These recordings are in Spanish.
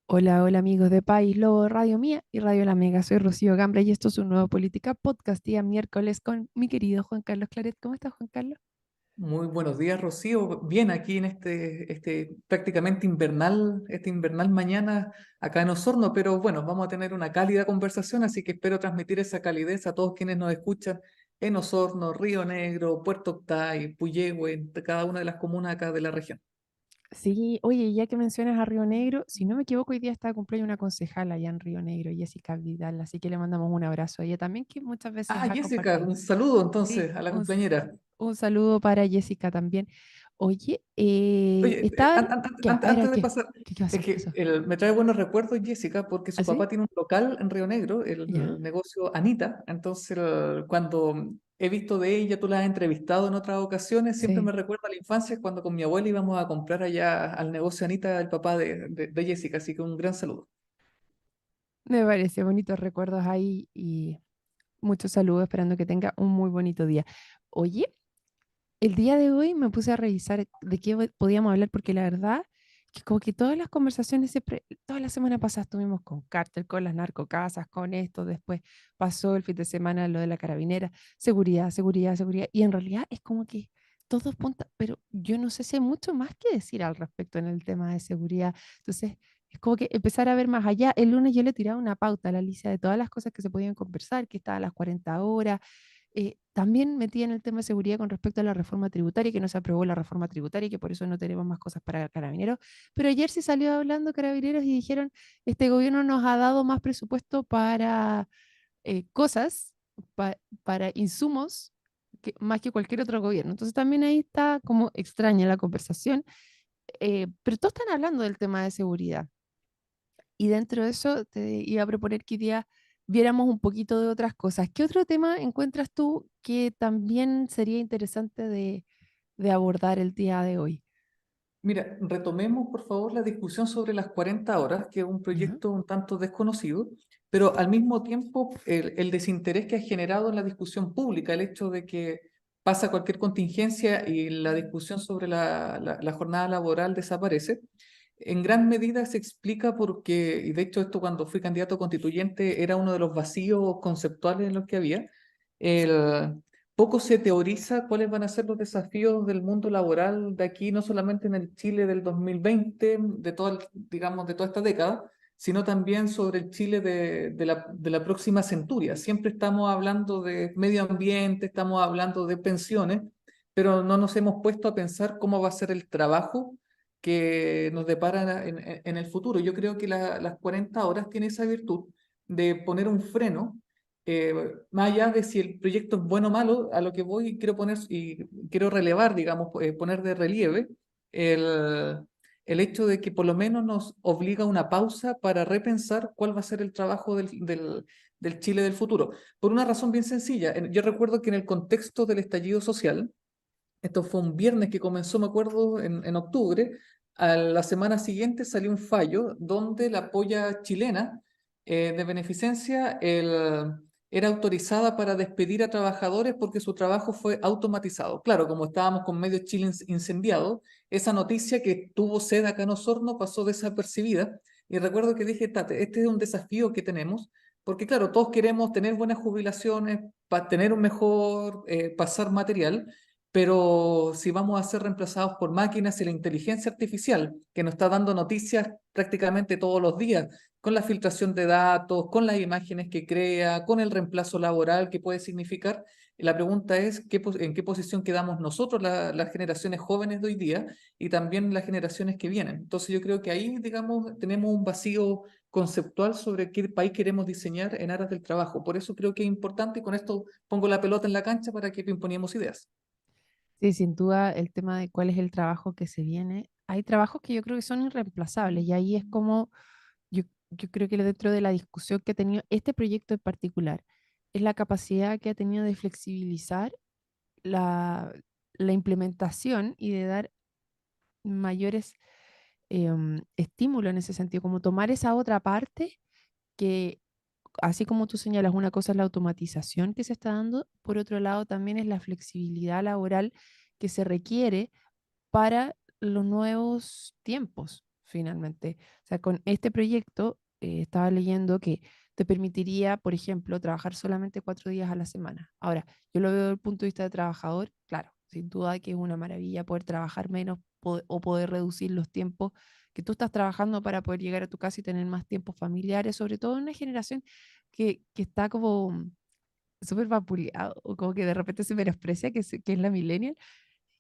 Hola, hola amigos de País Lobo, Radio Mía y Radio La Mega. Soy Rocío Gambra y esto es un nuevo Política Podcast día miércoles con mi querido Juan Carlos Claret. ¿Cómo estás, Juan Carlos? Muy buenos días, Rocío. Bien, aquí en este prácticamente invernal, este invernal mañana acá en Osorno, pero bueno, vamos a tener una cálida conversación, así que espero transmitir esa calidez a todos quienes nos escuchan en Osorno, Río Negro, Puerto Octay, Puyehue, en cada una de las comunas acá de la región. Sí, oye, ya que mencionas a Río Negro, si no me equivoco, hoy día está de cumpleaños una concejala allá en Río Negro, Jessica Vidal, así que le mandamos un abrazo a ella también, que muchas veces Ah, ha Jessica, compartido. un saludo Sí, entonces a la compañera. un saludo para Jessica también. Oye, Oye, estaban... ¿Qué? A ver, ¿a antes de ¿qué? pasar, ¿Qué pasó? es ¿Qué que pasó? me trae buenos recuerdos Jessica porque su ¿Así? papá tiene un local en Río Negro, ¿Ya? el negocio Anita. Entonces, cuando he visto de ella, tú la has entrevistado en otras ocasiones, siempre Sí. me recuerda a la infancia cuando con mi abuela íbamos a comprar allá al negocio Anita, el papá de Jessica. Así que un gran saludo. Me parece bonitos recuerdos ahí y muchos saludos, esperando que tenga un muy bonito día. Oye, el día de hoy me puse a revisar de qué podíamos hablar, porque la verdad que como que todas las conversaciones siempre, toda la semana pasada estuvimos con cártel, con las narcocasas, con esto, después pasó el fin de semana lo de la carabinera, seguridad, seguridad, seguridad, y en realidad es como que todo punta, pero yo no sé si hay mucho más que decir al respecto en el tema de seguridad. Entonces, es como que empezar a ver más allá. El lunes yo le tiraba una pauta a la Alicia de todas las cosas que se podían conversar, que estaban las 40 horas. También metí en el tema de seguridad con respecto a la reforma tributaria, que no se aprobó la reforma tributaria y que por eso no tenemos más cosas para Carabineros. Pero ayer se salió hablando Carabineros y dijeron, este gobierno nos ha dado más presupuesto para cosas, para insumos, más que cualquier otro gobierno. Entonces también ahí está como extraña la conversación, pero todos están hablando del tema de seguridad. Y dentro de eso te iba a proponer que hoy día viéramos un poquito de otras cosas. ¿Qué otro tema encuentras tú que también sería interesante de abordar el día de hoy? Mira, retomemos por favor la discusión sobre las 40 horas, que es un ¿Ya? proyecto un tanto desconocido, pero al mismo tiempo el desinterés que ha generado en la discusión pública, el hecho de que pasa cualquier contingencia y la discusión sobre la jornada laboral desaparece, en gran medida se explica porque, y de hecho esto cuando fui candidato constituyente era uno de los vacíos conceptuales en los que había, el, poco se teoriza cuáles van a ser los desafíos del mundo laboral de aquí, no solamente en el Chile del 2020, de todo digamos, de toda esta década, sino también sobre el Chile de la próxima centuria. Siempre estamos hablando de medio ambiente, estamos hablando de pensiones, pero no nos hemos puesto a pensar cómo va a ser el trabajo que nos depara en el futuro. Yo creo que las 40 horas tiene esa virtud de poner un freno, más allá de si el proyecto es bueno o malo. A lo que voy quiero poner y quiero relevar, digamos, poner de relieve el, el hecho de que por lo menos nos obliga a una pausa para repensar cuál va a ser el trabajo del Chile del futuro. Por una razón bien sencilla. Yo recuerdo que en el contexto del estallido social, esto fue un viernes que comenzó, me acuerdo, en octubre. A la semana siguiente salió un fallo donde la polla chilena de beneficencia era autorizada para despedir a trabajadores porque su trabajo fue automatizado. Claro, como estábamos con medio Chile incendiado, esa noticia que tuvo sede acá en Osorno pasó desapercibida. Y recuerdo que dije: "Tate, este es un desafío que tenemos, porque claro, todos queremos tener buenas jubilaciones, para tener un mejor pasar material, pero si vamos a ser reemplazados por máquinas y la inteligencia artificial, que nos está dando noticias prácticamente todos los días, con la filtración de datos, con las imágenes que crea, con el reemplazo laboral que puede significar, la pregunta es en qué posición quedamos nosotros, las generaciones jóvenes de hoy día, y también las generaciones que vienen. Entonces yo creo que ahí, digamos, tenemos un vacío conceptual sobre qué país queremos diseñar en aras del trabajo. Por eso creo que es importante, y con esto pongo la pelota en la cancha para que imponemos ideas. Sí, sin duda el tema de cuál es el trabajo que se viene. Hay trabajos que yo creo que son irreemplazables y ahí es como yo creo que dentro de la discusión que ha tenido este proyecto en particular es la capacidad que ha tenido de flexibilizar la, la implementación y de dar mayores estímulos en ese sentido, como tomar esa otra parte que, así como tú señalas, una cosa es la automatización que se está dando, por otro lado también es la flexibilidad laboral que se requiere para los nuevos tiempos. finalmente. O sea, con este proyecto estaba leyendo que te permitiría, por ejemplo, trabajar solamente 4 días a la semana. Ahora, yo lo veo desde el punto de vista de trabajador, claro, sin duda que es una maravilla poder trabajar menos o poder reducir los tiempos que tú estás trabajando para poder llegar a tu casa y tener más tiempos familiares, sobre todo en una generación que está como súper vapuleado, o como que de repente se menosprecia, que es la millennial,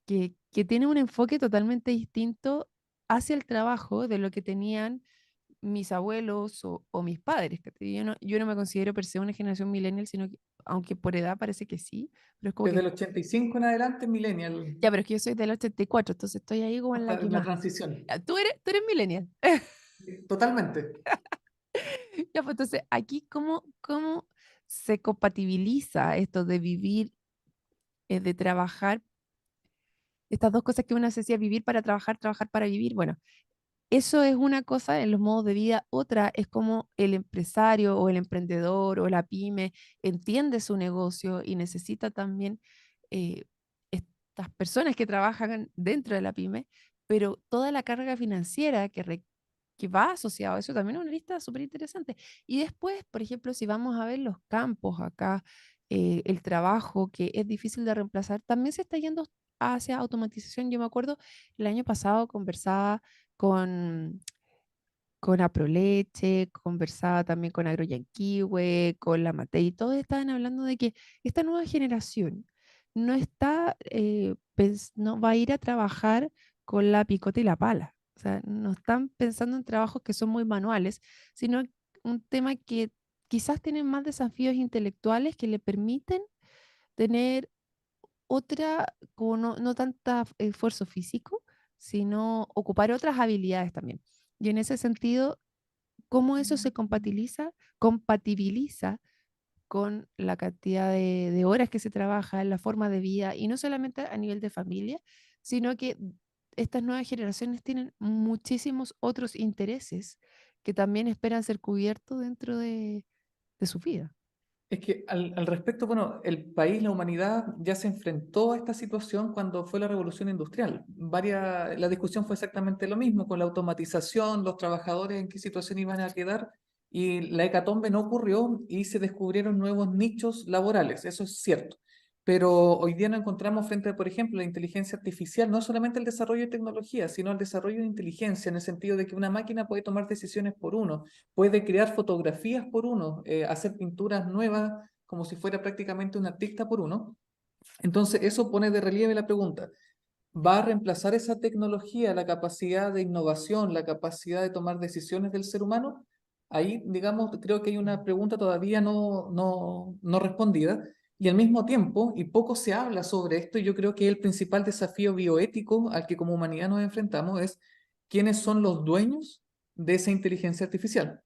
que tiene un enfoque totalmente distinto hacia el trabajo de lo que tenían mis abuelos o mis padres. ¿Cachai? Yo no me considero per se una generación millennial, sino que, aunque por edad parece que sí, pero es como Desde que, el 85 en adelante, Millennial, ya, pero es que yo soy del 84, entonces estoy ahí como en la que la más. transición. Ya, tú eres millennial. Totalmente. Ya, pues entonces, aquí, ¿cómo se compatibiliza esto de vivir, de trabajar, estas dos cosas que uno se decía, vivir para trabajar, trabajar para vivir? Bueno, eso es una cosa en los modos de vida, otra es como el empresario o el emprendedor o la pyme entiende su negocio y necesita también eh, estas personas que trabajan dentro de la pyme, pero toda la carga financiera que va asociado a eso también es una lista súper interesante. Y después, por ejemplo, si vamos a ver los campos acá, el trabajo que es difícil de reemplazar, también se está yendo hacia automatización. Yo me acuerdo, el año pasado conversaba con, con Aproleche, conversaba también con Agroyanquihue, con la Matei, y todos estaban hablando de que esta nueva generación no va a ir a trabajar con la picota y la pala. O sea, no están pensando en trabajos que son muy manuales, sino un tema que quizás tienen más desafíos intelectuales que le permiten tener otra, como no tanta esfuerzo físico, sino ocupar otras habilidades también. Y en ese sentido, ¿cómo eso se compatibiliza con la cantidad de horas que se trabaja, la forma de vida, y no solamente a nivel de familia, sino que estas nuevas generaciones tienen muchísimos otros intereses que también esperan ser cubiertos dentro de su vida? Es que al respecto, bueno, el país, la humanidad ya se enfrentó a esta situación cuando fue la revolución industrial. La discusión fue exactamente lo mismo, con la automatización, los trabajadores en qué situación iban a quedar, y la hecatombe no ocurrió y se descubrieron nuevos nichos laborales, eso es cierto. Pero hoy día nos encontramos frente a, por ejemplo, la inteligencia artificial, no solamente el desarrollo de tecnología, sino el desarrollo de inteligencia, en el sentido de que una máquina puede tomar decisiones por uno, puede crear fotografías por uno, hacer pinturas nuevas como si fuera prácticamente un artista por uno. Entonces, eso pone de relieve la pregunta, ¿va a reemplazar esa tecnología la capacidad de innovación, la capacidad de tomar decisiones del ser humano? Ahí, digamos, creo que hay una pregunta todavía no respondida. Y al mismo tiempo, y poco se habla sobre esto, y yo creo que el principal desafío bioético al que como humanidad nos enfrentamos es quiénes son los dueños de esa inteligencia artificial.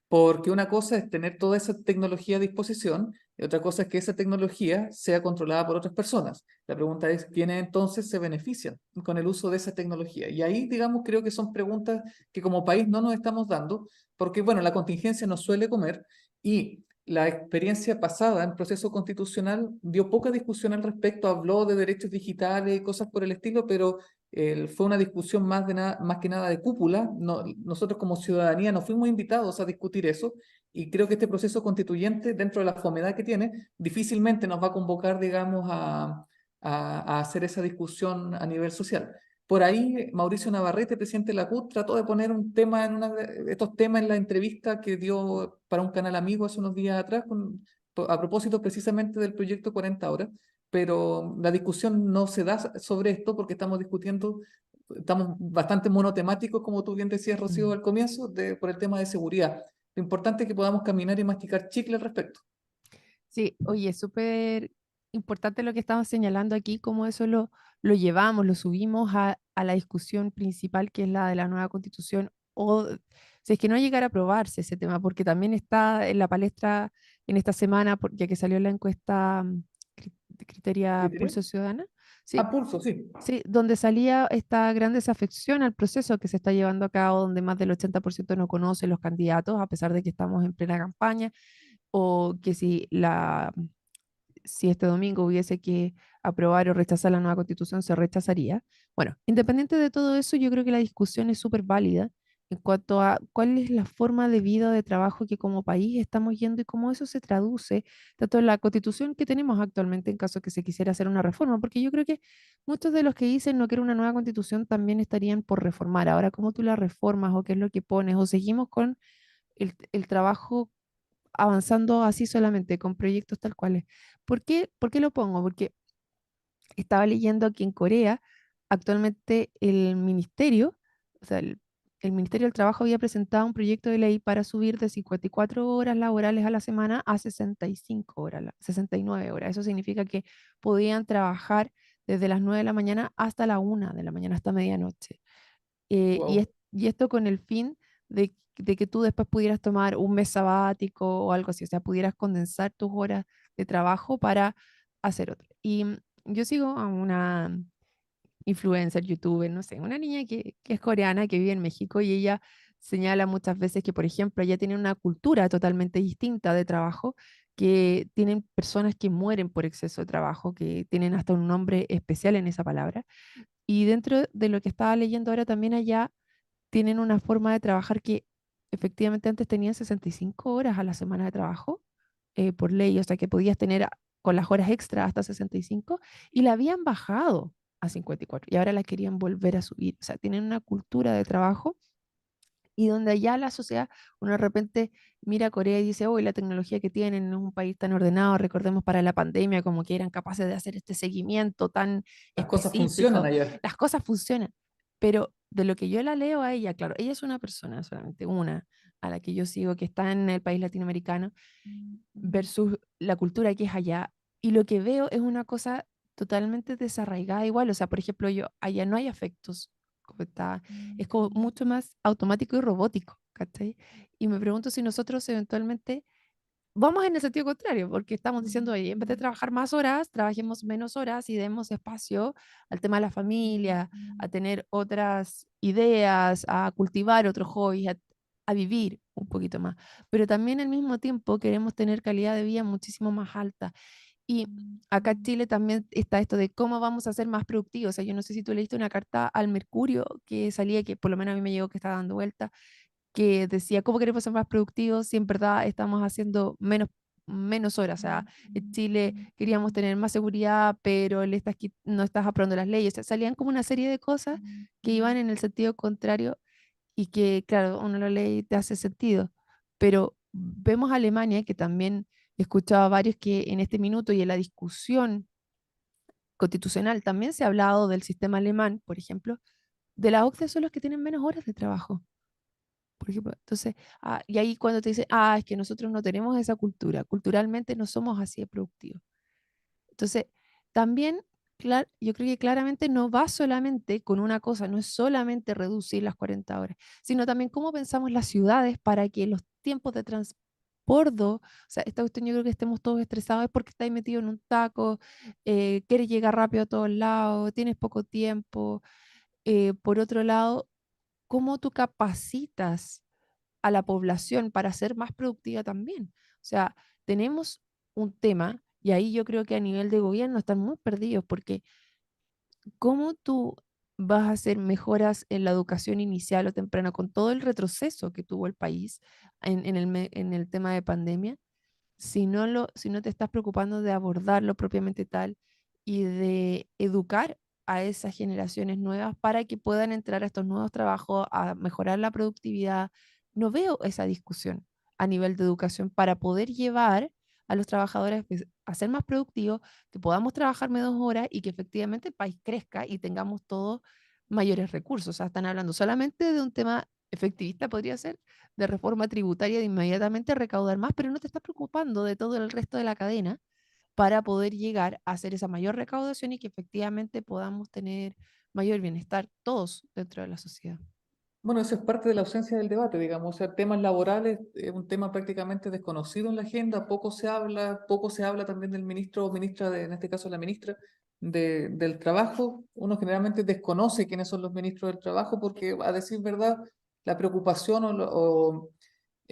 Porque una cosa es tener toda esa tecnología a disposición y otra cosa es que esa tecnología sea controlada por otras personas. La pregunta es, ¿quiénes entonces se benefician con el uso de esa tecnología? Y ahí, digamos, creo que son preguntas que como país no nos estamos dando, porque, bueno, la contingencia nos suele comer y la experiencia pasada en proceso constitucional dio poca discusión al respecto, habló de derechos digitales y cosas por el estilo, pero fue una discusión más que nada de cúpula. No, nosotros como ciudadanía no fuimos invitados a discutir eso y creo que este proceso constituyente, dentro de la fomedad que tiene, difícilmente nos va a convocar, digamos, a hacer esa discusión a nivel social. Por ahí, Mauricio Navarrete, presidente de la CUT, trató de poner un tema estos temas en la entrevista que dio para un canal amigo hace unos días atrás, a propósito precisamente del proyecto 40 horas, pero la discusión no se da sobre esto porque estamos discutiendo, estamos bastante monotemáticos, como tú bien decías, Rocío, Mm. al comienzo, por el tema de seguridad. Lo importante es que podamos caminar y masticar chicle al respecto. Sí, oye, súper importante lo que estamos señalando aquí, cómo eso lo llevamos, lo subimos a la discusión principal, que es la de la nueva constitución, o si es que no llegara a aprobarse ese tema, porque también está en la palestra en esta semana, ya que salió la encuesta Criteria ¿Criterio? Pulso Ciudadana, A sí, pulso, sí. sí, donde salía esta gran desafección al proceso que se está llevando a cabo, donde más del 80% no conoce los candidatos, a pesar de que estamos en plena campaña, o que si este domingo hubiese que aprobar o rechazar la nueva constitución, se rechazaría. Bueno, independiente de todo eso, yo creo que la discusión es súper válida en cuanto a cuál es la forma de vida, de trabajo que como país estamos yendo y cómo eso se traduce tanto en la constitución que tenemos actualmente en caso que se quisiera hacer una reforma, porque yo creo que muchos de los que dicen no quiero una nueva constitución también estarían por reformar. Ahora, ¿cómo tú la reformas o qué es lo que pones? ¿O seguimos con el trabajo avanzando así solamente, con proyectos tal cuales? ¿Por qué lo pongo? Porque estaba leyendo que en Corea actualmente el ministerio, o sea, el Ministerio del Trabajo había presentado un proyecto de ley para subir de 54 horas laborales a la semana a 65 horas, 69 horas. Eso significa que podían trabajar desde las 9 de la mañana hasta la 1 de la mañana, hasta medianoche. Wow. Y esto con el fin de que tú después pudieras tomar un mes sabático o algo así, o sea, pudieras condensar tus horas de trabajo para hacer otro. Y yo sigo a una influencer, youtuber, no sé, una niña que es coreana, que vive en México y ella señala muchas veces que, por ejemplo, ella tiene una cultura totalmente distinta de trabajo, que tienen personas que mueren por exceso de trabajo, que tienen hasta un nombre especial en esa palabra. Y dentro de lo que estaba leyendo ahora también allá, tienen una forma de trabajar que efectivamente antes tenían 65 horas a la semana de trabajo por ley, o sea que podías tener con las horas extra hasta 65 y la habían bajado a 54 y ahora la querían volver a subir. O sea, tienen una cultura de trabajo y donde allá la sociedad, uno de repente mira a Corea y dice, oh, la tecnología que tienen es un país tan ordenado, recordemos para la pandemia, como que eran capaces de hacer este seguimiento tan Las cosas funcionan específico, allá. las cosas funcionan, pero de lo que yo la leo a ella, claro, ella es una persona, solamente una, a la que yo sigo, que está en el país latinoamericano, versus la cultura que es allá, y lo que veo es una cosa totalmente desarraigada igual, o sea, por ejemplo, yo, allá no hay afectos, como está, es como mucho más automático y robótico, ¿cachai? Y me pregunto si nosotros eventualmente vamos en el sentido contrario, porque estamos diciendo, oye, en vez de trabajar más horas, trabajemos menos horas y demos espacio al tema de la familia, a tener otras ideas, a cultivar otros hobbies, a vivir un poquito más. Pero también al mismo tiempo queremos tener calidad de vida muchísimo más alta. Y acá en Chile también está esto de cómo vamos a ser más productivos. O sea, yo no sé si tú leíste una carta al Mercurio que salía, que por lo menos a mí me llegó que estaba dando vuelta, que decía, ¿cómo queremos ser más productivos si en verdad estamos haciendo menos horas? O sea, en Chile queríamos tener más seguridad, pero no estás aprobando las leyes. O sea, salían como una serie de cosas que iban en el sentido contrario y que, claro, uno lo lee y te hace sentido. Pero vemos a Alemania, que también he escuchado a varios que en este minuto y en la discusión constitucional también se ha hablado del sistema alemán, por ejemplo, de la OCDE son los que tienen menos horas de trabajo. Por ejemplo, entonces, y ahí cuando te dicen, es que nosotros no tenemos esa cultura, culturalmente no somos así de productivos. Entonces, también, yo creo que claramente no va solamente con una cosa, no es solamente reducir las 40 horas, sino también cómo pensamos las ciudades para que los tiempos de transbordo, o sea, esta cuestión yo creo que estemos todos estresados es porque estáis metido en un taco, quieres llegar rápido a todos lados, tienes poco tiempo. Por otro lado, cómo tú capacitas a la población para ser más productiva también. O sea, tenemos un tema y ahí yo creo que a nivel de gobierno están muy perdidos porque ¿cómo tú vas a hacer mejoras en la educación inicial o temprana con todo el retroceso que tuvo el país en el tema de pandemia? Si no te estás preocupando de abordarlo propiamente tal y de educar a esas generaciones nuevas para que puedan entrar a estos nuevos trabajos, a mejorar la productividad, no veo esa discusión a nivel de educación para poder llevar a los trabajadores pues, a ser más productivos, que podamos trabajar menos horas y que efectivamente el país crezca y tengamos todos mayores recursos. O sea, están hablando solamente de un tema efectivista, podría ser, de reforma tributaria de inmediatamente recaudar más, pero no te estás preocupando de todo el resto de la cadena para poder llegar a hacer esa mayor recaudación y que efectivamente podamos tener mayor bienestar todos dentro de la sociedad. Bueno, eso es parte de la ausencia del debate, digamos. O sea, temas laborales es un tema prácticamente desconocido en la agenda, poco se habla también del ministro o ministra, en este caso la ministra del Trabajo. Uno generalmente desconoce quiénes son los ministros del Trabajo porque, a decir verdad, la preocupación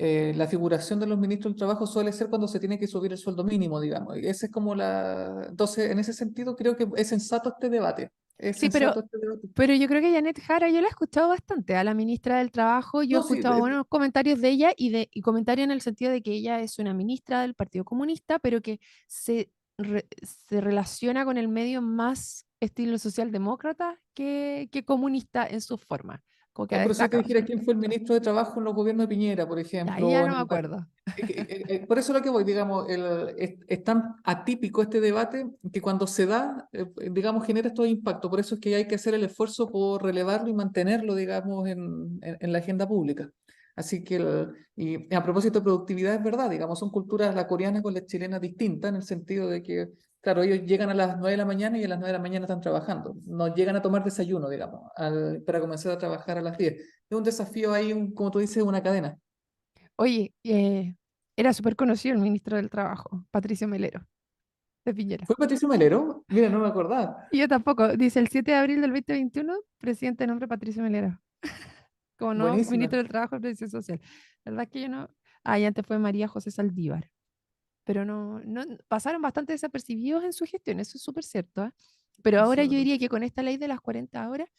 la figuración de los ministros del Trabajo suele ser cuando se tiene que subir el sueldo mínimo, digamos. Y ese es como la... Entonces, en ese sentido, creo que es sensato este debate. Es Sí, pero sensato este debate. Pero yo creo que Janet Jara, yo la he escuchado bastante, a la ministra del Trabajo, yo he No, sí, escuchado buenos comentarios de ella y comentarios en el sentido de que ella es una ministra del Partido Comunista, pero que se relaciona con el medio más estilo socialdemócrata que comunista en su forma, como que ha por eso te destacado dijera su... quién fue el ministro de Trabajo en los gobiernos de Piñera, por Ahí ejemplo, ya o no en me el, acuerdo. por eso lo que voy, digamos, es tan atípico este debate que cuando se da, digamos, genera estos impactos. Por eso es que hay que hacer el esfuerzo por relevarlo y mantenerlo, digamos, en la agenda pública. Así que, y a propósito de productividad, es verdad, digamos, son culturas, la coreana con la chilena distinta, en el sentido de que, claro, ellos llegan a las 9 de la mañana y a las 9 de la mañana están trabajando. No llegan a tomar desayuno, digamos, para comenzar a trabajar a las 10. Es un desafío ahí, como tú dices, una cadena. Oye, era súper conocido el ministro del Trabajo, Patricio Melero, de Piñera. ¿Fue Patricio Melero? Mira, no me acordaba. Y yo tampoco, dice el 7 de abril del 2021, presidente de nombre Patricio Melero. Como no, ministro Buenísima. del Trabajo y Previsión Social. La verdad es que yo no. Ah, y antes fue María José Saldívar. Pero no, pasaron bastante desapercibidos en su gestión, eso es súper cierto, ¿ah? Pero ahora yo diría que con esta ley de las 40 horas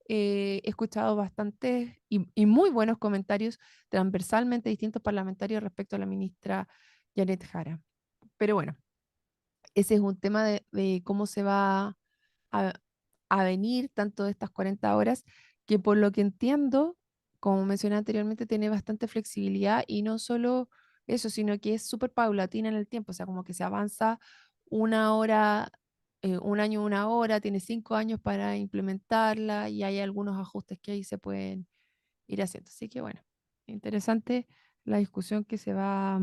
he escuchado bastantes y muy buenos comentarios transversalmente de distintos parlamentarios respecto a la ministra Janet Jara. Pero bueno, ese es un tema de cómo se va a, a venir tanto de estas 40 horas, que por lo que entiendo, como mencioné anteriormente, tiene bastante flexibilidad y no solo eso, sino que es súper paulatina en el tiempo, o sea, como que se avanza una hora, un año, una hora, tiene 5 años para implementarla y hay algunos ajustes que ahí se pueden ir haciendo. Así que bueno, interesante la discusión que se va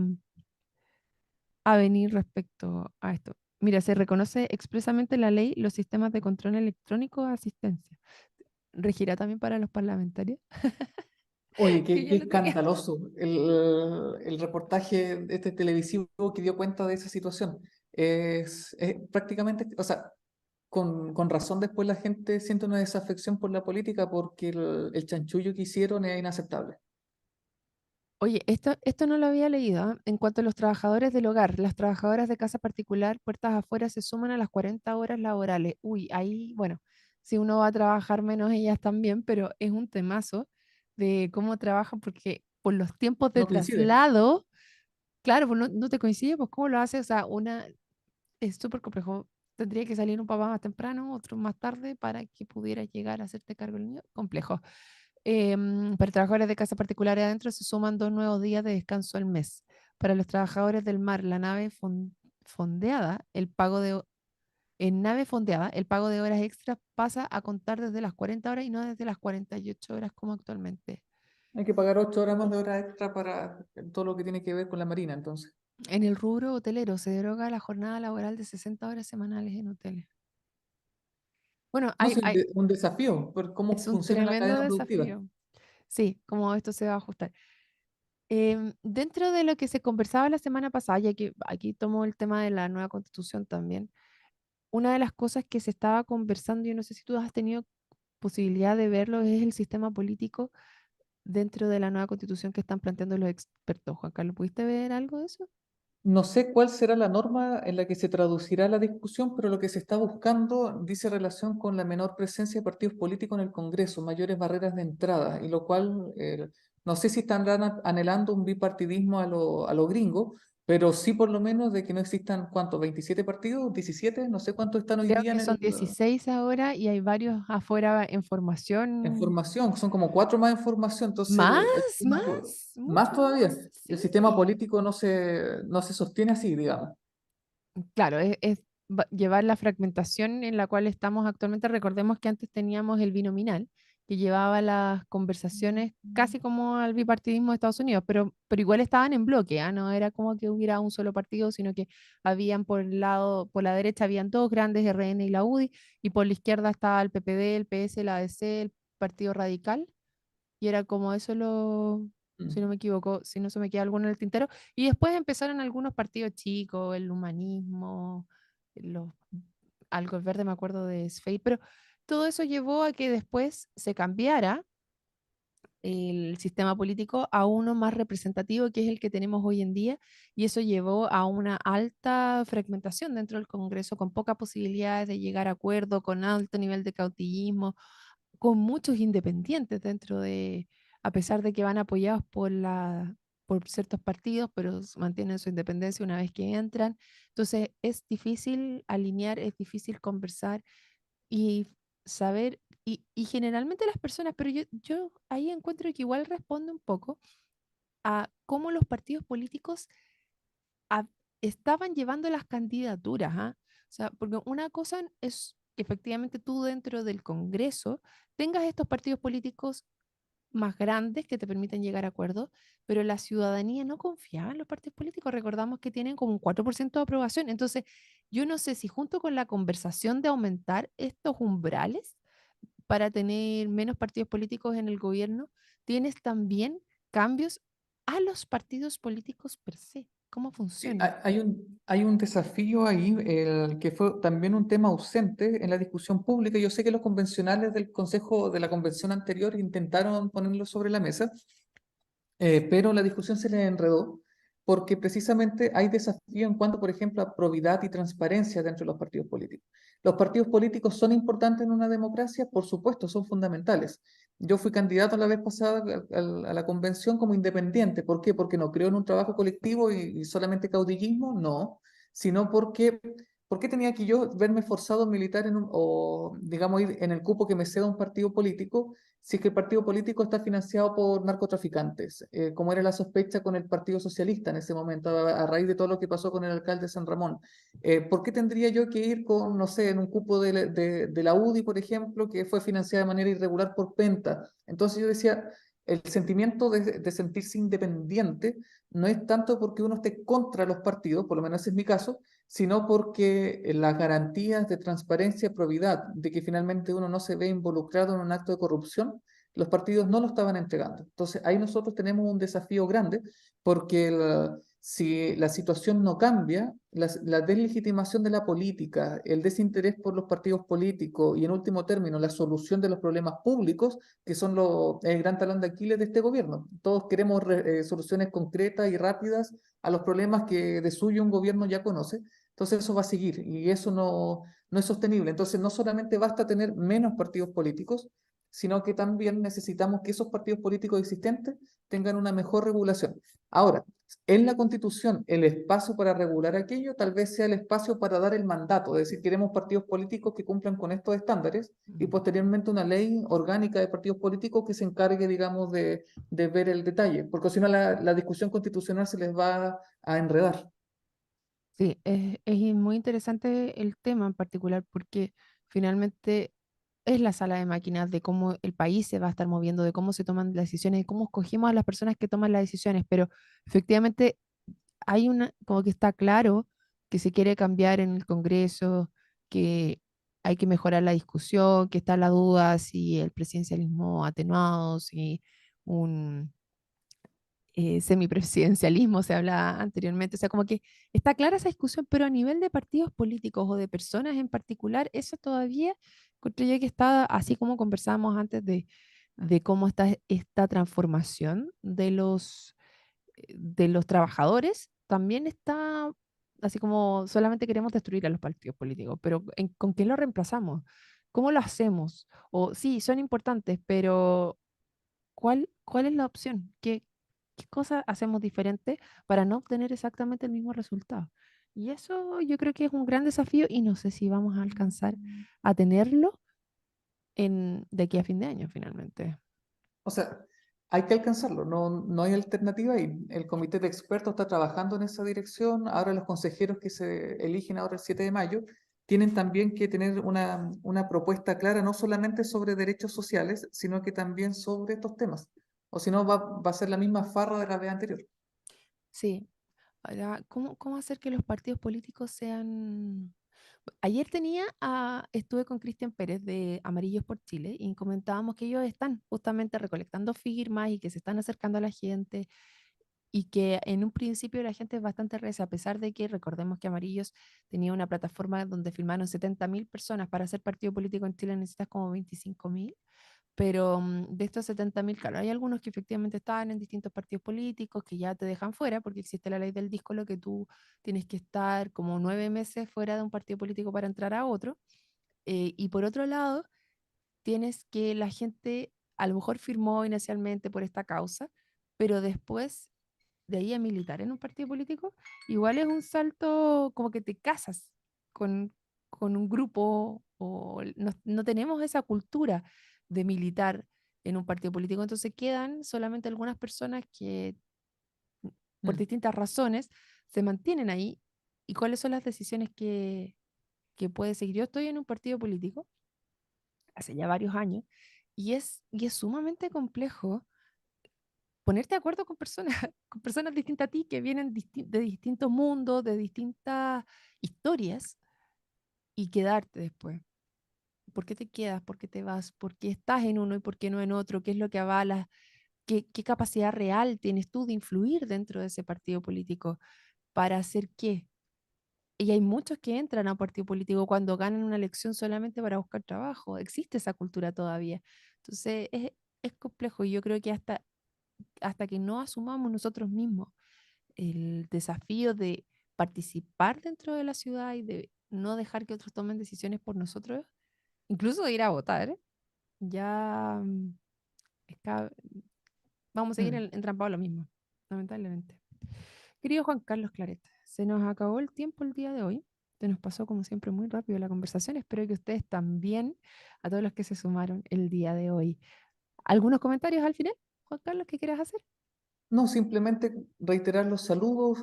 a venir respecto a esto. Mira, se reconoce expresamente en la ley los sistemas de control electrónico de asistencia. ¿Regirá también para los parlamentarios? Oye, Que qué ya lo tenía. escandaloso el reportaje este televisivo que dio cuenta de esa situación. Es prácticamente, o sea, con razón después la gente siente una desafección por la política porque el chanchullo que hicieron es inaceptable. Oye, esto no lo había leído, ¿ah? En cuanto a los trabajadores del hogar, las trabajadoras de casa particular, puertas afuera, se suman a las 40 horas laborales. Uy, ahí, bueno, si uno va a trabajar menos, ellas también, pero es un temazo de cómo trabajan, porque por los tiempos de No coincide. traslado, claro, pues no te coincide, pues cómo lo hace, o sea, es súper complejo. Tendría que salir un papá más temprano, otro más tarde, para que pudiera llegar a hacerte cargo del niño. Complejo. Para trabajadores de casa particulares adentro se suman 2 nuevos días de descanso al mes. Para los trabajadores del mar, la nave fondeada, en nave fondeada, el pago de horas extras pasa a contar desde las 40 horas y no desde las 48 horas como actualmente. Hay que pagar 8 horas más de horas extra para todo lo que tiene que ver con la marina, entonces. En el rubro hotelero se deroga la jornada laboral de 60 horas semanales en hoteles. Bueno, No, es un desafío por cómo es un funciona la tremendo cadena productiva. desafío. Sí, cómo esto se va a ajustar. Dentro de lo que se conversaba la semana pasada, ya que aquí tomo el tema de la nueva constitución también, una de las cosas que se estaba conversando, y no sé si tú has tenido posibilidad de verlo, es el sistema político dentro de la nueva constitución que están planteando los expertos. Juan Carlos, ¿pudiste ver algo de eso? No sé cuál será la norma en la que se traducirá la discusión, pero lo que se está buscando dice relación con la menor presencia de partidos políticos en el Congreso, mayores barreras de entrada, y lo cual no sé si están anhelando un bipartidismo a lo gringo, pero sí por lo menos de que no existan, ¿cuántos? ¿27 partidos? ¿17? No sé cuántos están hoy Creo día que son 16 ahora y hay varios afuera en en formación. formación, son como cuatro más en formación, entonces Más, más, más mucho todavía, más, el sistema sí. político no se sostiene así, digamos. Claro, es llevar la fragmentación en la cual estamos actualmente. Recordemos que antes teníamos el binominal, que llevaba las conversaciones casi como al bipartidismo de Estados Unidos, pero igual estaban en bloque, ¿ah? No era como que hubiera un solo partido, sino que habían por el lado, por la derecha habían dos grandes, RN y la UDI, y por la izquierda estaba el PPD, el PS, la ADC, el Partido Radical, y era como eso si Mm. no me equivoco, si no se me queda alguno en el tintero. Y después empezaron algunos partidos chicos, el humanismo, los, algo verde, me acuerdo de SFEI, pero todo eso llevó a que después se cambiara el sistema político a uno más representativo, que es el que tenemos hoy en día, y eso llevó a una alta fragmentación dentro del Congreso, con pocas posibilidades de llegar a acuerdo, con alto nivel de cautillismo, con muchos independientes dentro de, a pesar de que van apoyados por ciertos partidos, pero mantienen su independencia una vez que entran. Entonces es difícil alinear, es difícil conversar y saber, y generalmente las personas, pero yo ahí encuentro que igual responde un poco a cómo los partidos políticos a- estaban llevando las candidaturas, ¿ah? O sea, porque una cosa es que efectivamente tú dentro del Congreso tengas estos partidos políticos más grandes que te permiten llegar a acuerdos, pero la ciudadanía no confiaba en los partidos políticos. Recordamos que tienen como un 4% de aprobación. Entonces, yo no sé si junto con la conversación de aumentar estos umbrales para tener menos partidos políticos en el gobierno, tienes también cambios a los partidos políticos per se. ¿Cómo Sí, funcionan? hay un desafío ahí, el que fue también un tema ausente en la discusión pública. Yo sé que los convencionales del Consejo de la Convención anterior intentaron ponerlo sobre la mesa, pero la discusión se le enredó porque precisamente hay desafío en cuanto, por ejemplo, a probidad y transparencia dentro de los partidos políticos. ¿Los partidos políticos son importantes en una democracia? Por supuesto, son fundamentales. Yo fui candidato la vez pasada a la convención como independiente. ¿Por qué? Porque no creo en un trabajo colectivo y solamente caudillismo, no, sino porque ¿por qué tenía que yo verme forzado a militar en un, o digamos ir en el cupo que me ceda un partido político si es que el partido político está financiado por narcotraficantes, como era la sospecha con el Partido Socialista en ese momento, a raíz de todo lo que pasó con el alcalde de San Ramón? ¿Por qué tendría yo que ir con, no sé, en un cupo de la UDI, por ejemplo, que fue financiada de manera irregular por Penta? Entonces yo decía, el sentimiento de sentirse independiente no es tanto porque uno esté contra los partidos, por lo menos ese es mi caso, sino porque las garantías de transparencia y probidad, de que finalmente uno no se ve involucrado en un acto de corrupción, los partidos no lo estaban entregando. Entonces, ahí nosotros tenemos un desafío grande, porque si la situación no cambia, la deslegitimación de la política, el desinterés por los partidos políticos y, en último término, la solución de los problemas públicos, que son el gran talón de Aquiles de este gobierno. Todos queremos soluciones concretas y rápidas a los problemas que de suyo un gobierno ya conoce. Entonces eso va a seguir y eso no es sostenible. Entonces no solamente basta tener menos partidos políticos, sino que también necesitamos que esos partidos políticos existentes tengan una mejor regulación. Ahora, en la Constitución, el espacio para regular aquello tal vez sea el espacio para dar el mandato, es decir, queremos partidos políticos que cumplan con estos estándares y Mm. posteriormente una ley orgánica de partidos políticos que se encargue, digamos, de ver el detalle, porque si no la discusión constitucional se les va a enredar. Sí, es muy interesante el tema en particular porque finalmente es la sala de máquinas de cómo el país se va a estar moviendo, de cómo se toman las decisiones, de cómo escogimos a las personas que toman las decisiones, pero efectivamente hay una, como que está claro que se quiere cambiar en el Congreso, que hay que mejorar la discusión, que está la duda si el presidencialismo atenuado, si un semipresidencialismo se habla anteriormente, o sea, como que está clara esa discusión, pero a nivel de partidos políticos o de personas en particular, eso todavía encuentro yo que está, así como conversábamos antes de cómo está esta transformación de los trabajadores, también está así como solamente queremos destruir a los partidos políticos, pero ¿con qué lo reemplazamos? ¿Cómo lo hacemos? O sí, son importantes, pero ¿cuál es la opción? ¿Qué cosa hacemos diferente para no obtener exactamente el mismo resultado? Y eso yo creo que es un gran desafío y no sé si vamos a alcanzar a tenerlo de aquí a fin de año finalmente. O sea, hay que alcanzarlo, no hay alternativa y el comité de expertos está trabajando en esa dirección. Ahora los consejeros que se eligen ahora el 7 de mayo tienen también que tener una propuesta clara, no solamente sobre derechos sociales, sino que también sobre estos temas. O si no, va a ser la misma farra de la vez anterior. Sí, ahora, ¿cómo hacer que los partidos políticos sean... Ayer estuve con Cristian Pérez de Amarillos por Chile y comentábamos que ellos están justamente recolectando firmas y que se están acercando a la gente y que en un principio la gente es bastante reacia, a pesar de que recordemos que Amarillos tenía una plataforma donde firmaron 70.000 personas. Para ser partido político en Chile necesitas como 25.000, Pero de estos 70.000, claro, hay algunos que efectivamente estaban en distintos partidos políticos que ya te dejan fuera, porque existe la ley del disco, lo que tú tienes que estar como 9 meses fuera de un partido político para entrar a otro. Y por otro lado, tienes que la gente a lo mejor firmó inicialmente por esta causa, pero después de ahí a militar en un partido político, igual es un salto como que te casas con, con un grupo o no tenemos esa cultura de militar en un partido político, entonces quedan solamente algunas personas que por Mm, distintas razones se mantienen ahí. ¿Y cuáles son las decisiones que puede seguir? Yo estoy en un partido político hace ya varios años y es sumamente complejo ponerte de acuerdo con personas, con personas distintas a ti que vienen de distintos mundos, de distintas historias y quedarte después. ¿Por qué te quedas? ¿Por qué te vas? ¿Por qué estás en uno y por qué no en otro? ¿Qué es lo que avala? ¿Qué capacidad real tienes tú de influir dentro de ese partido político para hacer qué? Y hay muchos que entran a un partido político cuando ganan una elección solamente para buscar trabajo. Existe esa cultura todavía. Entonces es complejo y yo creo que hasta que no asumamos nosotros mismos el desafío de participar dentro de la ciudad y de no dejar que otros tomen decisiones por nosotros, incluso de ir a votar, ya es vamos a seguir mm. entrampados lo mismo, lamentablemente. Querido Juan Carlos Claret, se nos acabó el tiempo el día de hoy. Se nos pasó como siempre muy rápido la conversación. Espero que ustedes también, a todos los que se sumaron el día de hoy. ¿Algunos comentarios al final, Juan Carlos, que quieras hacer? No, simplemente reiterar los saludos.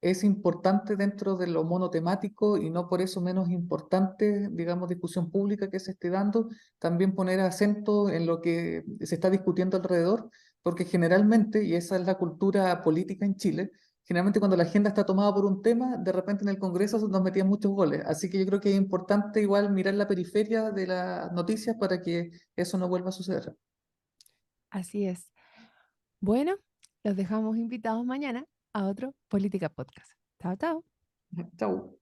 Es importante dentro de lo monotemático y no por eso menos importante, digamos, discusión pública que se esté dando, también poner acento en lo que se está discutiendo alrededor, porque generalmente, y esa es la cultura política en Chile, generalmente cuando la agenda está tomada por un tema, de repente en el Congreso nos metían muchos goles. Así que yo creo que es importante igual mirar la periferia de las noticias para que eso no vuelva a suceder. Así es. Bueno, los dejamos invitados mañana a otro Política Podcast. Chao, chao. Chau.